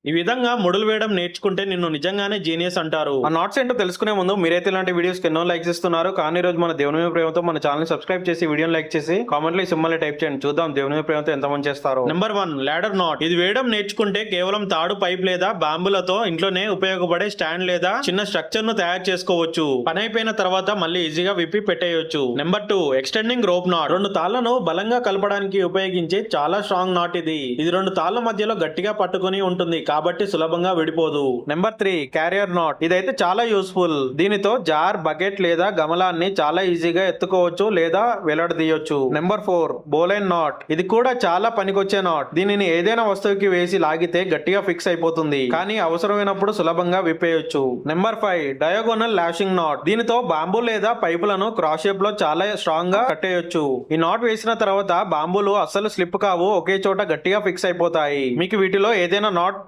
ఈ విధంగా ముడులు వేయడం నేర్చుకుంటే నిన్ను నిజంగానే జీనియస్ అంటారు. ఆ నాట్స్ ఏంటో తెలుసుకునే ముందు మీరైతే ఇలాంటి వీడియోస్ ఎన్నో లైక్స్ ఇస్తున్నారు, కానీ ఈ రోజు మన దేవుని మీద ప్రేమతో మన ఛానల్ సబ్స్క్రైబ్ చేసి వీడియోని లైక్ చేసి కామెంట్ లో సింబల్ టైప్ చేయండి. చూద్దాం దేవుని మీద ప్రేమతో ఎంతమంది చేస్తారు. Number 1 ladder not. ఇది వేయడం నేర్చుకుంటే కేవలం తాడు, పైప్ లేదా బాంబులతో ఇంట్లోనే ఉపయోగపడే స్టాండ్ లేదా చిన్న స్ట్రక్చర్ ను తయారు చేసుకోవచ్చు. పని అయిపోయిన తర్వాత మళ్ళీ ఈజీగా విప్పి పెట్టేయొచ్చు. Number 2 extending rope knot. రెండు తాళ్లను బలంగా కలపడానికి ఉపయోగించే చాలా స్ట్రాంగ్ నాట్ ఇది. ఇది రెండు తాళ్ల మధ్యలో గట్టిగా పట్టుకుని ఉంటుంది కాబట్టి సులభంగా విడిపోదు. Number 3 carrier not. ఇదైతే చాలా యూస్ఫుల్. దీనితో జార్, బకెట్ లేదా గమలాన్ని చాలా ఈజీగా ఎత్తుకోవచ్చు లేదా వేలాడదీయొచ్చు. Number 4 బోలైన్ not. ఇది కూడా చాలా పనికొచ్చే నాట్. దీనిని ఏదైనా వస్తువుకి వేసి లాగితే గట్టిగా ఫిక్స్ అయిపోతుంది, కానీ అవసరమైనప్పుడు సులభంగా విప్పేయొచ్చు. Number 5 diagonal lashing knot. దీనితో బాంబు లేదా పైపులను క్రాస్ షేప్ లో చాలా స్ట్రాంగ్ గా కట్టేయొచ్చు. ఈ నాట్ వేసిన తర్వాత బాంబులు అస్సలు స్లిప్ కావు, ఒకే చోట గట్టిగా ఫిక్స్ అయిపోతాయి. మీకు వీటిలో ఏదైనా నాట్